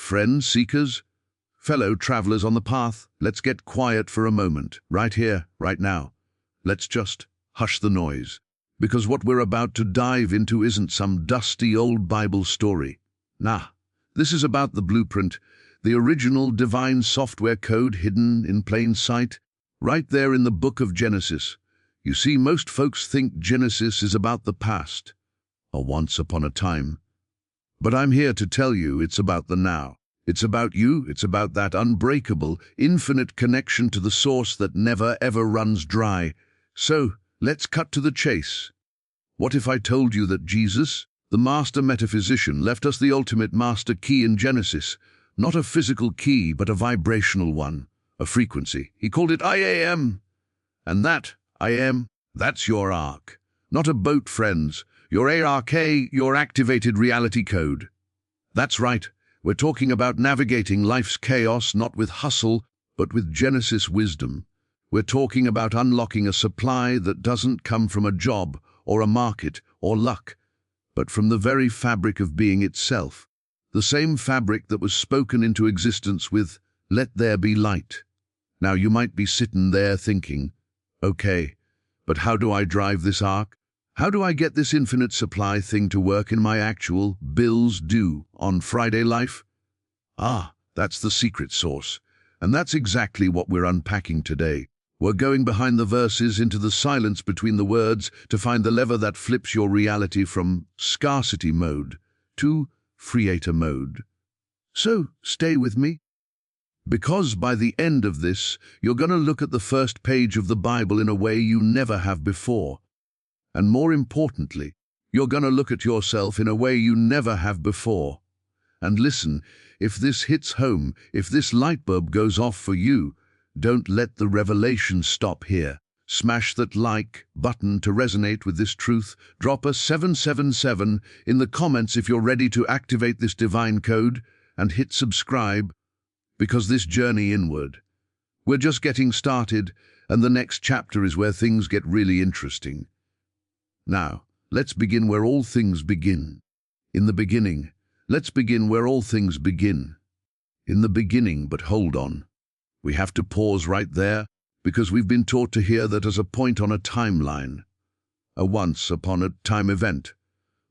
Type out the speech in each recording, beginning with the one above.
friends, seekers, fellow travelers on the path, let's get quiet for a moment, right here, right now. Let's just hush the noise, because what we're about to dive into isn't some dusty old Bible story. Nah, this is about the blueprint, the original divine software code hidden in plain sight, right there in the book of Genesis. You see, most folks think Genesis is about the past, or once upon a time. But I'm here to tell you it's about the now. It's about you, it's about that unbreakable, infinite connection to the source that never ever runs dry. So, let's cut to the chase. What if I told you that Jesus, the master metaphysician, left us the ultimate master key in Genesis? Not a physical key, but a vibrational one, a frequency. He called it I am. And that, I am, that's your ARK. Not a boat, friends. Your ARK, your activated reality code. That's right. We're talking about navigating life's chaos, not with hustle, but with Genesis wisdom. We're talking about unlocking a supply that doesn't come from a job, or a market, or luck, but from the very fabric of being itself. The same fabric that was spoken into existence with, "Let there be light." Now you might be sitting there thinking, okay, but how do I drive this ARK? How do I get this infinite supply thing to work in my actual bills due on Friday life? Ah, that's the secret sauce. And that's exactly what we're unpacking today. We're going behind the verses into the silence between the words to find the lever that flips your reality from scarcity mode to creator mode. So, stay with me. Because by the end of this, you're going to look at the first page of the Bible in a way you never have before. And more importantly, you're going to look at yourself in a way you never have before. And listen, if this hits home, if this light bulb goes off for you, don't let the revelation stop here. Smash that like button to resonate with this truth. Drop a 777 in the comments if you're ready to activate this divine code, and hit subscribe, because this journey inward, we're just getting started, and the next chapter is where things get really interesting. Now, let's begin where all things begin. In the beginning. Let's begin where all things begin. In the beginning, but hold on. We have to pause right there, because we've been taught to hear that as a point on a timeline, a once-upon-a-time event.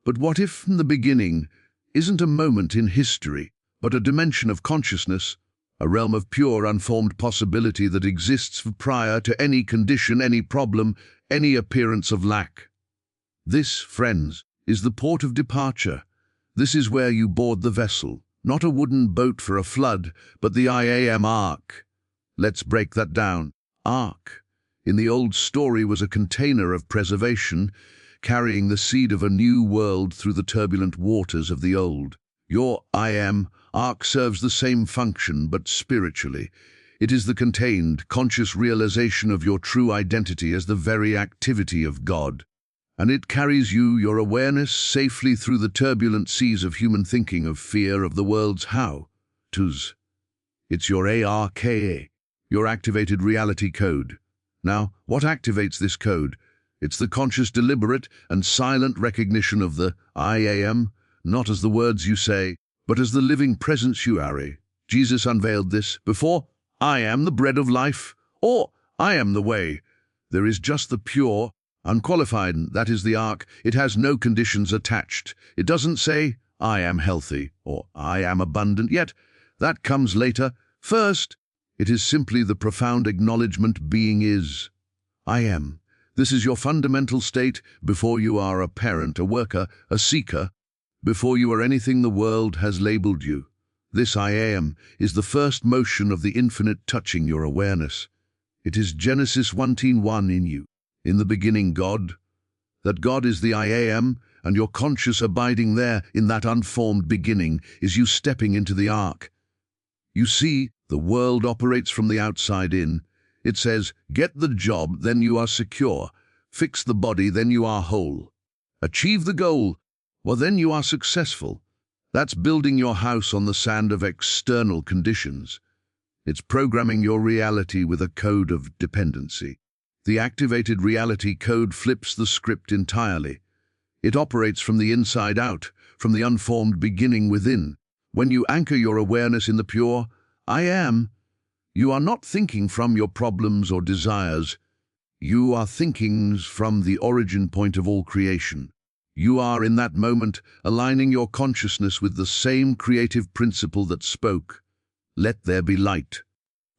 But what if the beginning isn't a moment in history, but a dimension of consciousness, a realm of pure, unformed possibility that exists prior to any condition, any problem, any appearance of lack? This, friends, is the port of departure. This is where you board the vessel, not a wooden boat for a flood, but the I am ARK. Let's break that down. ARK, in the old story, was a container of preservation, carrying the seed of a new world through the turbulent waters of the old. Your I am ARK serves the same function, but spiritually. It is the contained, conscious realization of your true identity as the very activity of God. And it carries you, your awareness, safely through the turbulent seas of human thinking, of fear, of the world's how-tos. It's your ARK, your activated reality code. Now, what activates this code? It's the conscious, deliberate, and silent recognition of the I am, not as the words you say, but as the living presence you are. Jesus unveiled this before, I am the bread of life, or I am the way. There is just the pure, unqualified, that is the ARK. It has no conditions attached. It doesn't say, I am healthy, or I am abundant, yet that comes later. First, it is simply the profound acknowledgement being is. I am. This is your fundamental state before you are a parent, a worker, a seeker, before you are anything the world has labeled you. This I am is the first motion of the infinite touching your awareness. It is Genesis 1:1 in you. In the beginning, God. That God is the I am, and your conscious abiding there in that unformed beginning is you stepping into the ARK. You see, the world operates from the outside in. It says, get the job, then you are secure. Fix the body, then you are whole. Achieve the goal, well, then you are successful. That's building your house on the sand of external conditions. It's programming your reality with a code of dependency. The activated reality code flips the script entirely. It operates from the inside out, from the unformed beginning within. When you anchor your awareness in the pure I am, you are not thinking from your problems or desires. You are thinking from the origin point of all creation. You are in that moment aligning your consciousness with the same creative principle that spoke, "Let there be light."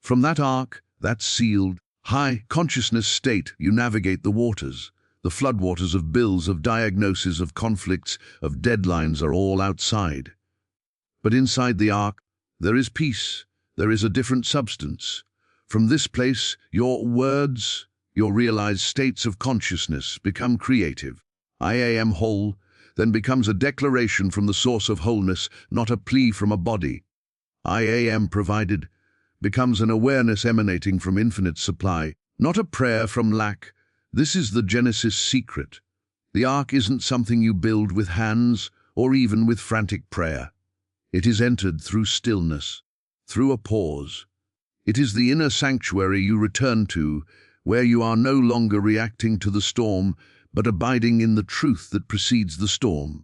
From that ark, that sealed, high consciousness state, you navigate the waters. The floodwaters of bills, of diagnoses, of conflicts, of deadlines are all outside. But inside the ark, there is peace. There is a different substance. From this place, your words, your realized states of consciousness become creative. I am whole, then becomes a declaration from the source of wholeness, not a plea from a body. I am provided becomes an awareness emanating from infinite supply, not a prayer from lack. This is the Genesis secret. The ark isn't something you build with hands or even with frantic prayer. It is entered through stillness, through a pause. It is the inner sanctuary you return to, where you are no longer reacting to the storm, but abiding in the truth that precedes the storm.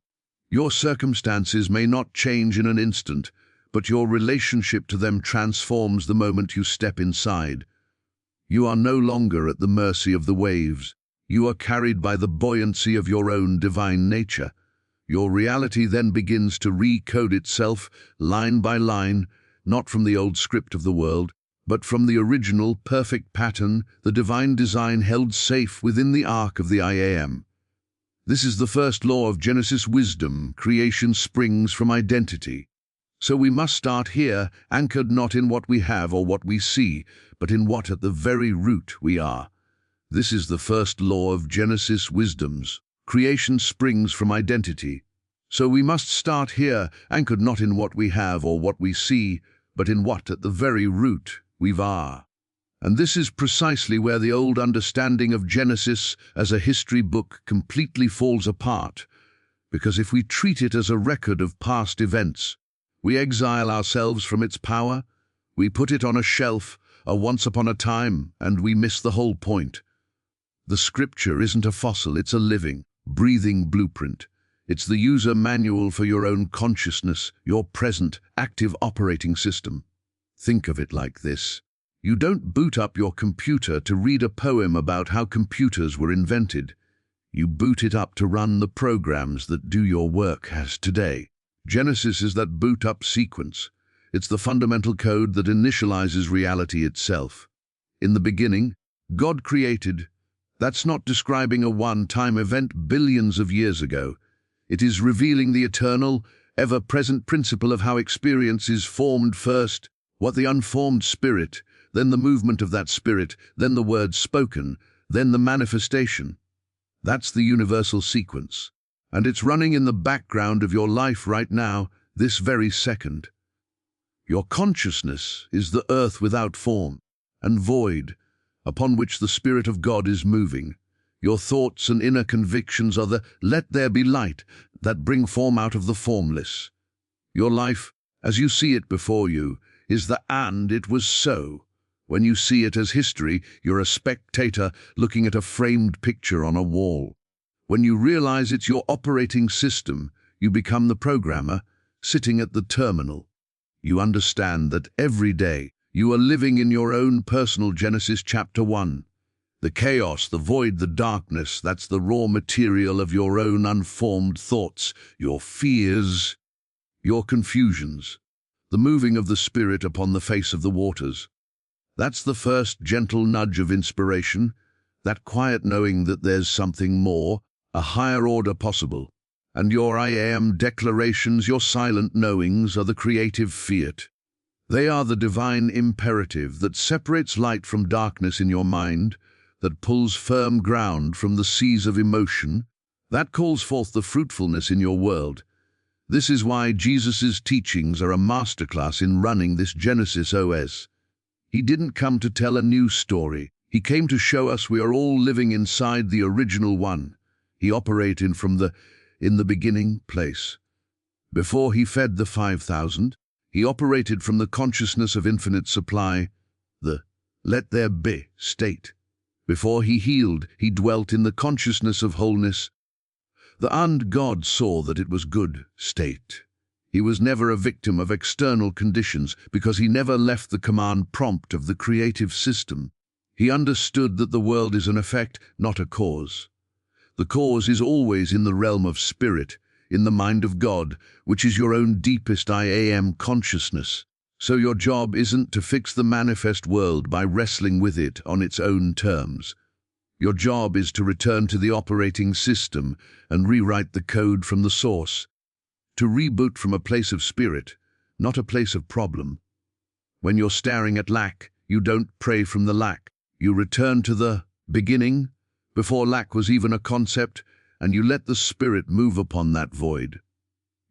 Your circumstances may not change in an instant, but your relationship to them transforms the moment you step inside. You are no longer at the mercy of the waves. You are carried by the buoyancy of your own divine nature. Your reality then begins to recode itself, line by line, not from the old script of the world, but from the original, perfect pattern, the divine design held safe within the ark of the I am. This is the first law of Genesis wisdom. Creation springs from identity. So we must start here, anchored not in what we have or what we see, but in what at the very root we are. This is the first law of Genesis wisdoms. Creation springs from identity. So we must start here, anchored not in what we have or what we see, but in what at the very root we are. And this is precisely where the old understanding of Genesis as a history book completely falls apart, because if we treat it as a record of past events, we exile ourselves from its power, we put it on a shelf, a once upon a time, and we miss the whole point. The scripture isn't a fossil, it's a living, breathing blueprint. It's the user manual for your own consciousness, your present, active operating system. Think of it like this. You don't boot up your computer to read a poem about how computers were invented. You boot it up to run the programs that do your work as today. Genesis is that boot-up sequence. It's the fundamental code that initializes reality itself. In the beginning, God created. That's not describing a one-time event billions of years ago. It is revealing the eternal, ever-present principle of how experience is formed first, what the unformed spirit, then the movement of that spirit, then the words spoken, then the manifestation. That's the universal sequence. And it's running in the background of your life right now, this very second. Your consciousness is the earth without form and void, upon which the Spirit of God is moving. Your thoughts and inner convictions are the "let there be light" that bring form out of the formless. Your life, as you see it before you, is the "and it was so." When you see it as history, you're a spectator looking at a framed picture on a wall. When you realize it's your operating system, you become the programmer, sitting at the terminal. You understand that every day you are living in your own personal Genesis chapter 1. The chaos, the void, the darkness, that's the raw material of your own unformed thoughts, your fears, your confusions, the moving of the Spirit upon the face of the waters. That's the first gentle nudge of inspiration, that quiet knowing that there's something more, a higher order possible. And your I am declarations, your silent knowings, are the creative fiat. They are the divine imperative that separates light from darkness in your mind, that pulls firm ground from the seas of emotion, that calls forth the fruitfulness in your world. This is why Jesus' teachings are a masterclass in running this Genesis OS. He didn't come to tell a new story. He came to show us we are all living inside the original one. He operated from the in the beginning place. Before he fed the 5,000, he operated from the consciousness of infinite supply, the let there be state. Before he healed, he dwelt in the consciousness of wholeness, the and God saw that it was good state. He was never a victim of external conditions because he never left the command prompt of the creative system. He understood that the world is an effect, not a cause. The cause is always in the realm of spirit, in the mind of God, which is your own deepest I am consciousness. So your job isn't to fix the manifest world by wrestling with it on its own terms. Your job is to return to the operating system and rewrite the code from the source. To reboot from a place of spirit, not a place of problem. When you're staring at lack, you don't pray from the lack. You return to the beginning, before lack was even a concept, and you let the spirit move upon that void.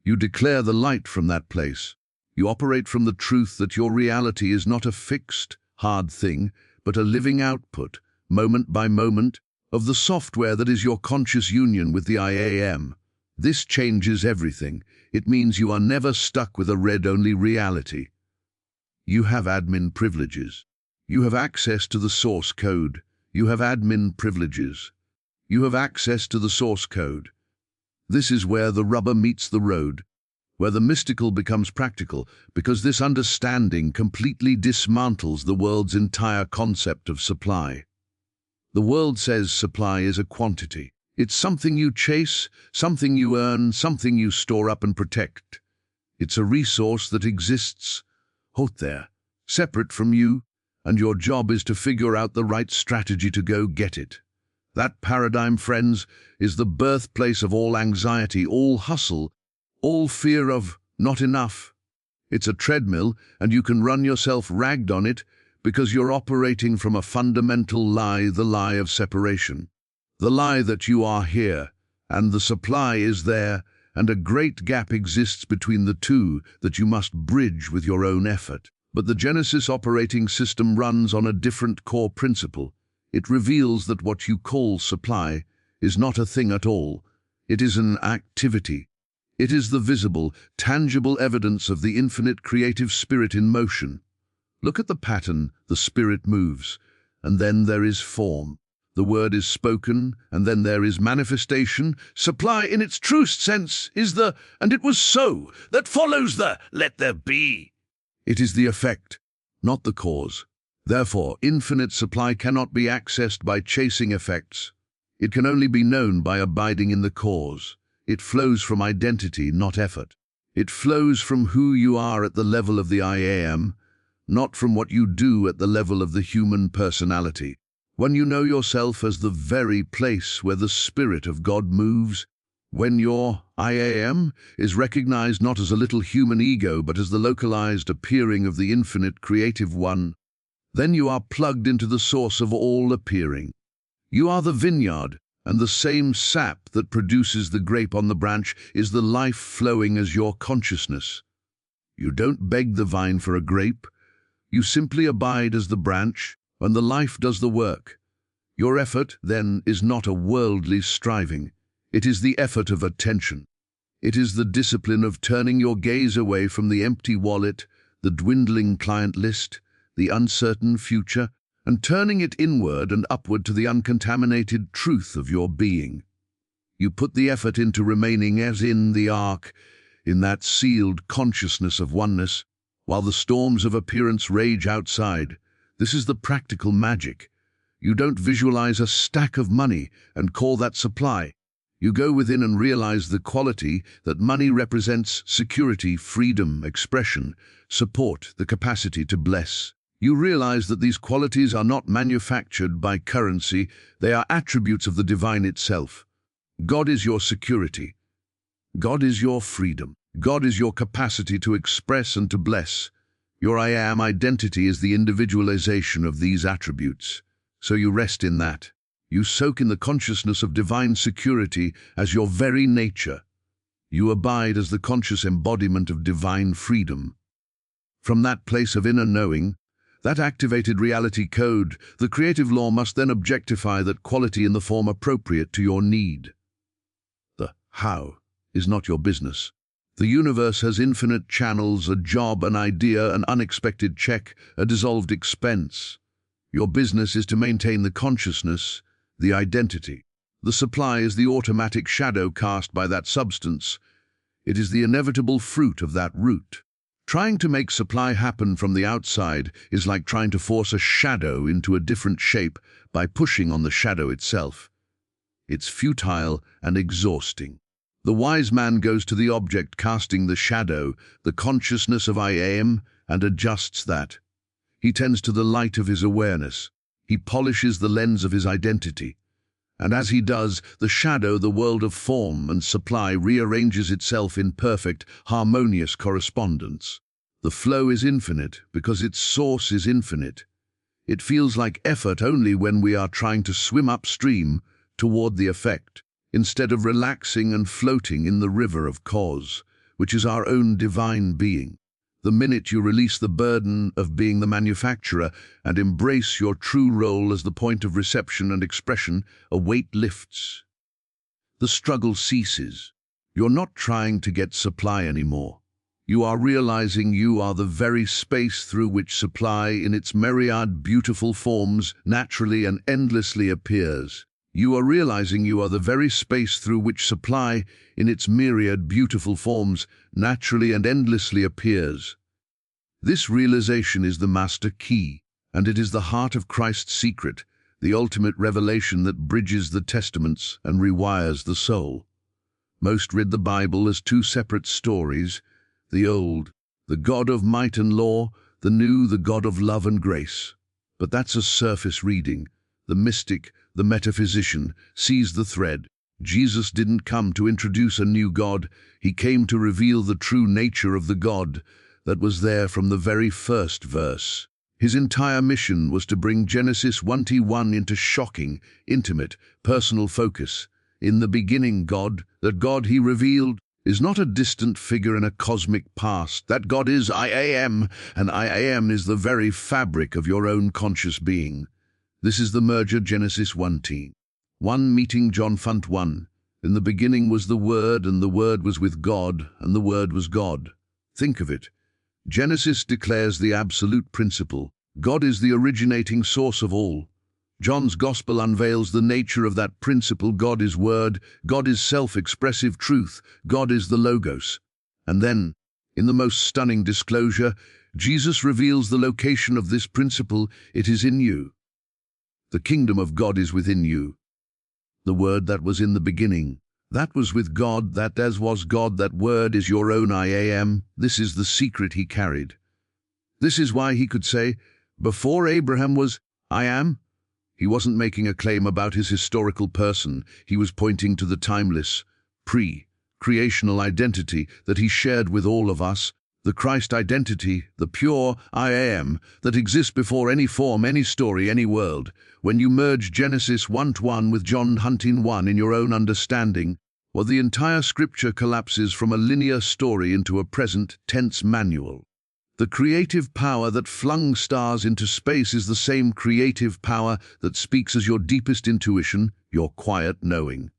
You declare the light from that place. You operate from the truth that your reality is not a fixed, hard thing, but a living output, moment by moment, of the software that is your conscious union with the I am. This changes everything. It means you are never stuck with a read-only reality. You have admin privileges. You have access to the source code. You have admin privileges. You have access to the source code. This is where the rubber meets the road, where the mystical becomes practical, because this understanding completely dismantles the world's entire concept of supply. The world says supply is a quantity. It's something you chase, something you earn, something you store up and protect. It's a resource that exists, out there, separate from you, and your job is to figure out the right strategy to go get it. That paradigm, friends, is the birthplace of all anxiety, all hustle, all fear of not enough. It's a treadmill, and you can run yourself ragged on it because you're operating from a fundamental lie, the lie of separation. The lie that you are here, and the supply is there, and a great gap exists between the two that you must bridge with your own effort. But the Genesis operating system runs on a different core principle. It reveals that what you call supply is not a thing at all. It is an activity. It is the visible, tangible evidence of the infinite creative spirit in motion. Look at the pattern. The spirit moves, and then there is form. The word is spoken, and then there is manifestation. Supply, in its truest sense, is the "and it was so" that follows the "let there be." It is the effect, not the cause. Therefore, infinite supply cannot be accessed by chasing effects. It can only be known by abiding in the cause. It flows from identity, not effort. It flows from who you are at the level of the I am, not from what you do at the level of the human personality. When you know yourself as the very place where the Spirit of God moves, when your I am is recognized not as a little human ego but as the localized appearing of the infinite creative one, then you are plugged into the source of all appearing. You are the vineyard, and the same sap that produces the grape on the branch is the life flowing as your consciousness. You don't beg the vine for a grape. You simply abide as the branch, and the life does the work. Your effort, then, is not a worldly striving. It is the effort of attention. It is the discipline of turning your gaze away from the empty wallet, the dwindling client list, the uncertain future, and turning it inward and upward to the uncontaminated truth of your being. You put the effort into remaining as in the ARK, in that sealed consciousness of oneness, while the storms of appearance rage outside. This is the practical magic. You don't visualize a stack of money and call that supply. You go within and realize the quality that money represents: security, freedom, expression, support, the capacity to bless. You realize that these qualities are not manufactured by currency, they are attributes of the divine itself. God is your security. God is your freedom. God is your capacity to express and to bless. Your I am identity is the individualization of these attributes. So you rest in that. You soak in the consciousness of divine security as your very nature. You abide as the conscious embodiment of divine freedom. From that place of inner knowing, that activated reality code, the creative law must then objectify that quality in the form appropriate to your need. The how is not your business. The universe has infinite channels: a job, an idea, an unexpected check, a dissolved expense. Your business is to maintain the consciousness, the identity. The supply is the automatic shadow cast by that substance. It is the inevitable fruit of that root. Trying to make supply happen from the outside is like trying to force a shadow into a different shape by pushing on the shadow itself. It's futile and exhausting. The wise man goes to the object casting the shadow, the consciousness of I am, and adjusts that. He tends to the light of his awareness. He polishes the lens of his identity. And as he does, the shadow, the world of form and supply, rearranges itself in perfect, harmonious correspondence. The flow is infinite because its source is infinite. It feels like effort only when we are trying to swim upstream toward the effect, instead of relaxing and floating in the river of cause, which is our own divine being. The minute you release the burden of being the manufacturer and embrace your true role as the point of reception and expression, a weight lifts. The struggle ceases. You're not trying to get supply anymore. You are realizing you are the very space through which supply in its myriad beautiful forms naturally and endlessly appears. You are realizing you are the very space through which supply, in its myriad beautiful forms, naturally and endlessly appears. This realization is the master key, and it is the heart of Christ's secret, the ultimate revelation that bridges the testaments and rewires the soul. Most read the Bible as two separate stories: the old, the God of might and law; the new, the God of love and grace. But that's a surface reading. The mystic, the metaphysician, sees the thread. Jesus didn't come to introduce a new God. He came to reveal the true nature of the God that was there from the very first verse. His entire mission was to bring Genesis 1:1 into shocking, intimate, personal focus. In the beginning, God, that God he revealed, is not a distant figure in a cosmic past. That God is I am, and I am is the very fabric of your own conscious being. This is the merger Genesis 1:1 meeting John 1:1. In the beginning was the Word, and the Word was with God, and the Word was God. Think of it. Genesis declares the absolute principle. God is the originating source of all. John's Gospel unveils the nature of that principle. God is Word, God is self-expressive truth, God is the Logos. And then, in the most stunning disclosure, Jesus reveals the location of this principle. It is in you. The kingdom of God is within you. The Word that was in the beginning, that was with God, that as was God, that Word is your own I am. This is the secret he carried. This is why he could say, before Abraham was, I am. He wasn't making a claim about his historical person. He was pointing to the timeless, pre-creational identity that he shared with all of us, the Christ identity, the pure I am that exists before any form, any story, any world. When you merge Genesis 1:1 with John 1:1 in your own understanding, well, the entire scripture collapses from a linear story into a present tense manual. The creative power that flung stars into space is the same creative power that speaks as your deepest intuition, your quiet knowing.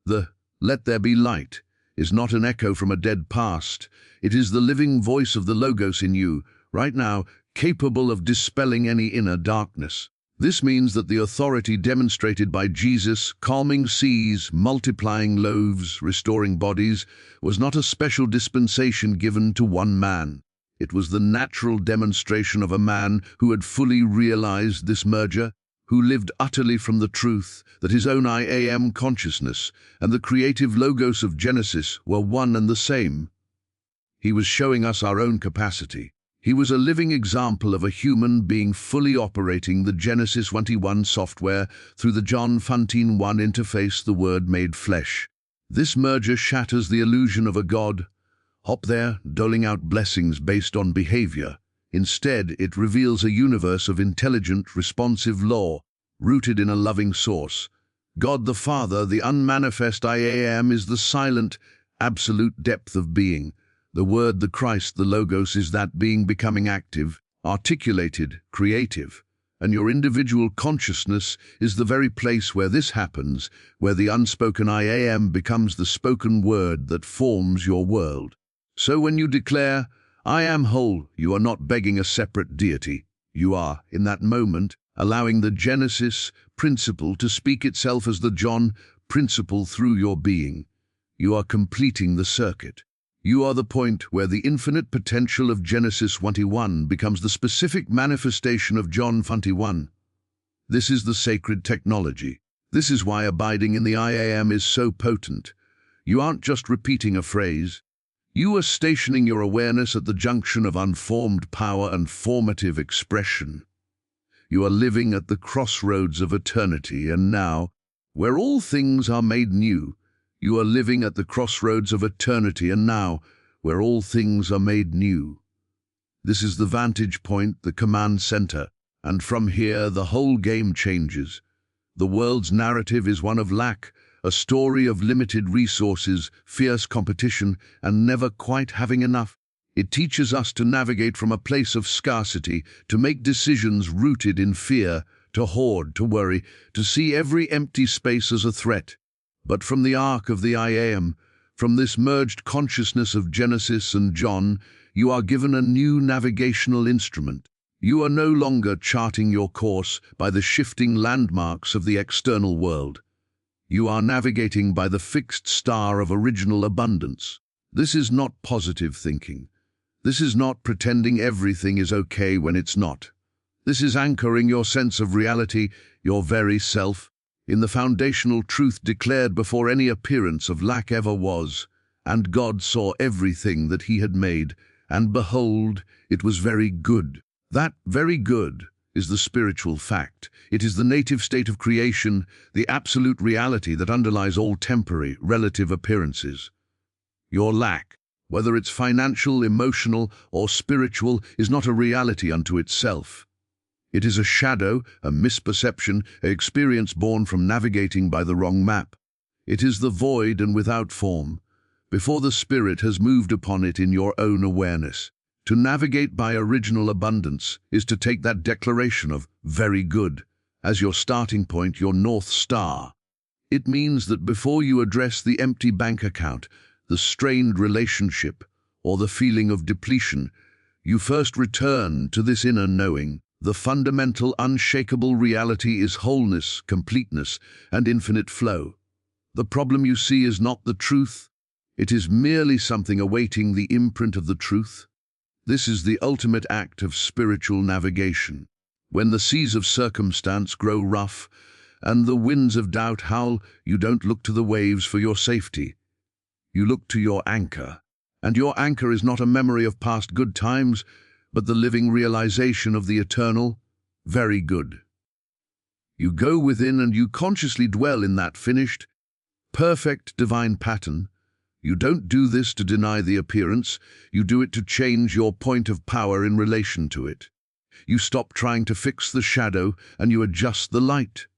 The "let there be light" is not an echo from a dead past. It is the living voice of the Logos in you, right now, capable of dispelling any inner darkness. This means that the authority demonstrated by Jesus, calming seas, multiplying loaves, restoring bodies, was not a special dispensation given to one man. It was the natural demonstration of a man who had fully realized this merger, who lived utterly from the truth that his own I am consciousness and the creative Logos of Genesis were one and the same. He was showing us our own capacity. He was a living example of a human being fully operating the Genesis 1:1 software through the John 1:1 interface, the Word made flesh. This merger shatters the illusion of a God up there doling out blessings based on behavior. Instead, it reveals a universe of intelligent, responsive law, rooted in a loving source. God the Father, the unmanifest I am, is the silent, absolute depth of being. The Word, the Christ, the Logos, is that being becoming active, articulated, creative. And your individual consciousness is the very place where this happens, where the unspoken I am becomes the spoken word that forms your world. So when you declare, I am whole, you are not begging a separate deity. You are, in that moment, allowing the Genesis principle to speak itself as the John principle through your being. You are completing the circuit. You are the point where the infinite potential of Genesis 21 becomes the specific manifestation of John 21. This is the sacred technology. This is why abiding in the I Am is so potent. You aren't just repeating a phrase. You are stationing your awareness at the junction of unformed power and formative expression. You are living at the crossroads of eternity, and now, where all things are made new, you are living at the crossroads of eternity, and now, where all things are made new. This is the vantage point, the command center, and from here the whole game changes. The world's narrative is one of lack, a story of limited resources, fierce competition, and never quite having enough. It teaches us to navigate from a place of scarcity, to make decisions rooted in fear, to hoard, to worry, to see every empty space as a threat. But from the ARK of the I Am, from this merged consciousness of Genesis and John, you are given a new navigational instrument. You are no longer charting your course by the shifting landmarks of the external world. You are navigating by the fixed star of original abundance. This is not positive thinking. This is not pretending everything is okay when it's not. This is anchoring your sense of reality, your very self, in the foundational truth declared before any appearance of lack ever was. And God saw everything that he had made, and behold, it was very good. That very good is the spiritual fact. It is the native state of creation, the absolute reality that underlies all temporary, relative appearances. Your lack, whether it's financial, emotional, or spiritual, is not a reality unto itself. It is a shadow, a misperception, an experience born from navigating by the wrong map. It is the void and without form, before the Spirit has moved upon it in your own awareness. To navigate by original abundance is to take that declaration of very good as your starting point, your North Star. It means that before you address the empty bank account, the strained relationship, or the feeling of depletion, you first return to this inner knowing. The fundamental, unshakable reality is wholeness, completeness, and infinite flow. The problem you see is not the truth. It is merely something awaiting the imprint of the truth. This is the ultimate act of spiritual navigation. When the seas of circumstance grow rough and the winds of doubt howl, you don't look to the waves for your safety. You look to your anchor. And your anchor is not a memory of past good times, but the living realization of the eternal, very good. You go within and you consciously dwell in that finished, perfect divine pattern. You don't do this to deny the appearance, you do it to change your point of power in relation to it. You stop trying to fix the shadow and you adjust the light.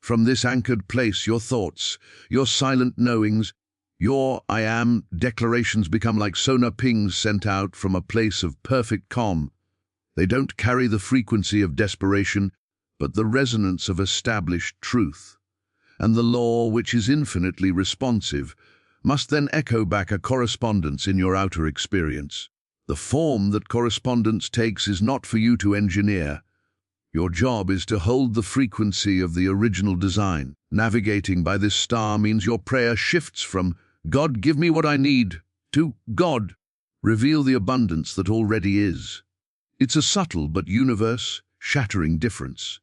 From this anchored place, your thoughts, your silent knowings, your I am declarations become like sonar pings sent out from a place of perfect calm. They don't carry the frequency of desperation, but the resonance of established truth. And the law, which is infinitely responsive, must then echo back a correspondence in your outer experience. The form that correspondence takes is not for you to engineer. Your job is to hold the frequency of the original design. Navigating by this star means your prayer shifts from "God, give me what I need," to "God, reveal the abundance that already is." It's a subtle but universe-shattering difference.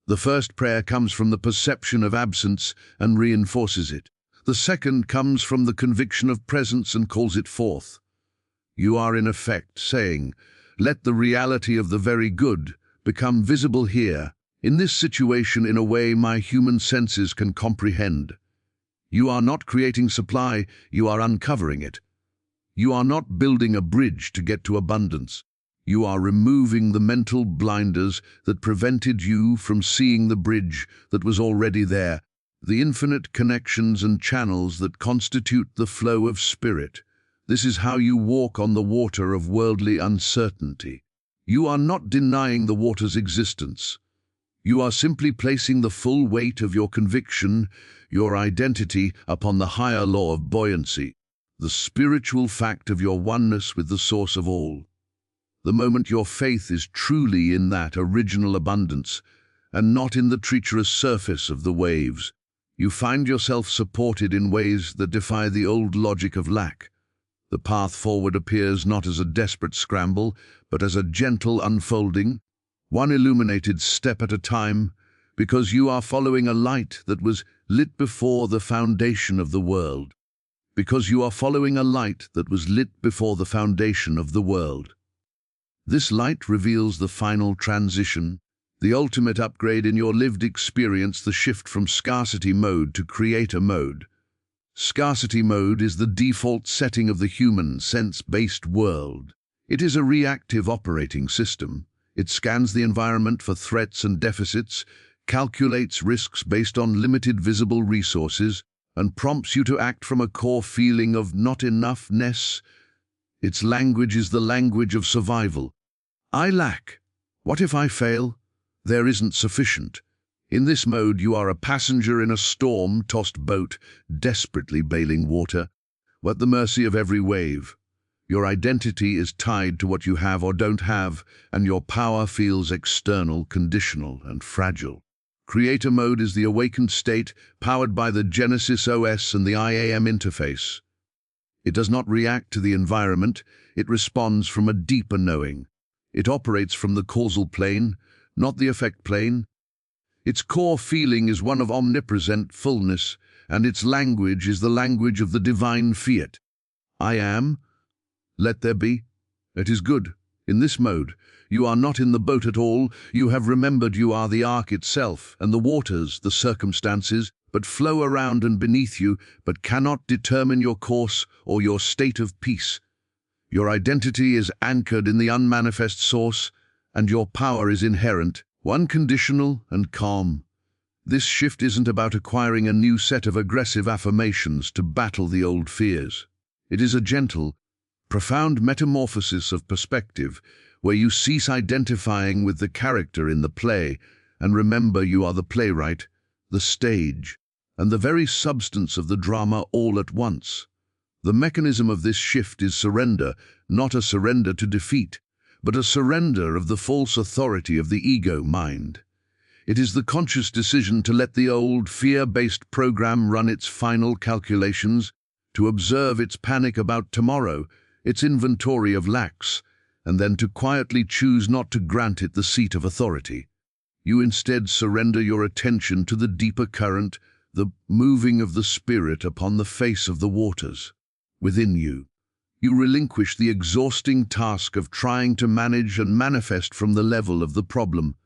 The first prayer comes from the perception of absence and reinforces it. The second comes from the conviction of presence and calls it forth. You are in effect saying, "Let the reality of the very good become visible here, in this situation, in a way my human senses can comprehend." You are not creating supply, you are uncovering it. You are not building a bridge to get to abundance. You are removing the mental blinders that prevented you from seeing the bridge that was already there, the infinite connections and channels that constitute the flow of spirit. This is how you walk on the water of worldly uncertainty. You are not denying the water's existence. You are simply placing the full weight of your conviction, your identity, upon the higher law of buoyancy, the spiritual fact of your oneness with the source of all. The moment your faith is truly in that original abundance, and not in the treacherous surface of the waves, you find yourself supported in ways that defy the old logic of lack. The path forward appears not as a desperate scramble, but as a gentle unfolding, one illuminated step at a time, because you are following a light that was lit before the foundation of the world. Because you are following a light that was lit before the foundation of the world. This light reveals the final transition, the ultimate upgrade in your lived experience, the shift from scarcity mode to creator mode. Scarcity mode is the default setting of the human, sense-based world. It is a reactive operating system. It scans the environment for threats and deficits, calculates risks based on limited visible resources, and prompts you to act from a core feeling of not enoughness. Its language is the language of survival. I lack. What if I fail? There isn't sufficient. In this mode, you are a passenger in a storm-tossed boat, desperately bailing water, at the mercy of every wave. Your identity is tied to what you have or don't have, and your power feels external, conditional, and fragile. Creator mode is the awakened state, powered by the Genesis OS and the IAM interface. It does not react to the environment, it responds from a deeper knowing. It operates from the causal plane, not the effect plane. Its core feeling is one of omnipresent fullness, and its language is the language of the divine fiat. I am. Let there be. It is good. In this mode, you are not in the boat at all. You have remembered you are the ARK itself, and the waters, the circumstances, but flow around and beneath you, but cannot determine your course or your state of peace. Your identity is anchored in the unmanifest source, and your power is inherent, unconditional and calm. This shift isn't about acquiring a new set of aggressive affirmations to battle the old fears. It is a gentle, profound metamorphosis of perspective, where you cease identifying with the character in the play and remember you are the playwright, the stage, and the very substance of the drama all at once. The mechanism of this shift is surrender, not a surrender to defeat, but a surrender of the false authority of the ego mind. It is the conscious decision to let the old fear-based program run its final calculations, to observe its panic about tomorrow, its inventory of lacks, and then to quietly choose not to grant it the seat of authority. You instead surrender your attention to the deeper current, the moving of the spirit upon the face of the waters. Within you, you relinquish the exhausting task of trying to manage and manifest from the level of the problem,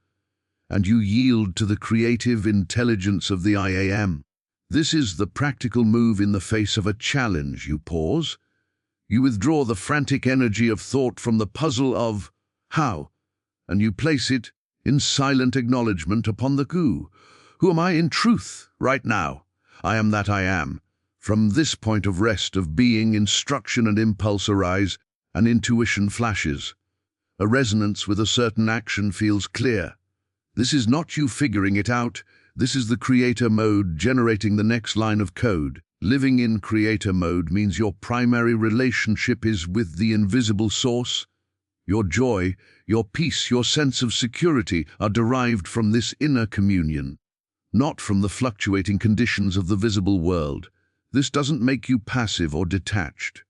and you yield to the creative intelligence of the IAM. This is the practical move in the face of a challenge. You pause. You withdraw the frantic energy of thought from the puzzle of how, and you place it in silent acknowledgement upon the who. Who am I in truth, right now? I am that I am. From this point of rest of being, instruction and impulse arise, and intuition flashes. A resonance with a certain action feels clear. This is not you figuring it out. This is the creator mode generating the next line of code. Living in creator mode means your primary relationship is with the invisible source. Your joy, your peace, your sense of security are derived from this inner communion, not from the fluctuating conditions of the visible world. This doesn't make you passive or detached.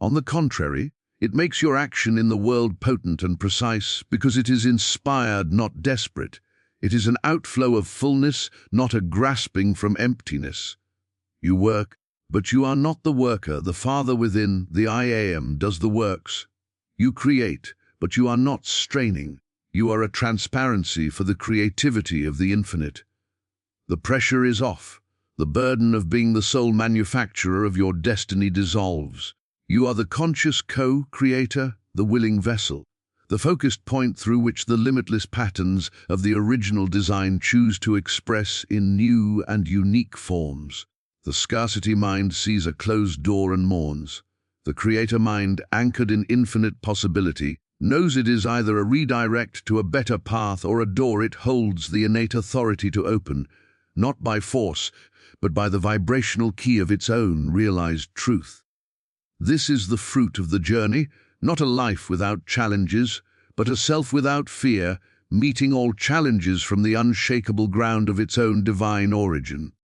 On the contrary, it makes your action in the world potent and precise because it is inspired, not desperate. It is an outflow of fullness, not a grasping from emptiness. You work, but you are not the worker. The Father within, the I am, does the works. You create, but you are not straining. You are a transparency for the creativity of the infinite. The pressure is off. The burden of being the sole manufacturer of your destiny dissolves. You are the conscious co-creator, the willing vessel, the focused point through which the limitless patterns of the original design choose to express in new and unique forms. The scarcity mind sees a closed door and mourns. The creator mind, anchored in infinite possibility, knows it is either a redirect to a better path or a door it holds the innate authority to open, not by force, but by the vibrational key of its own realized truth. This is the fruit of the journey, not a life without challenges, but a self without fear, meeting all challenges from the unshakable ground of its own divine origin.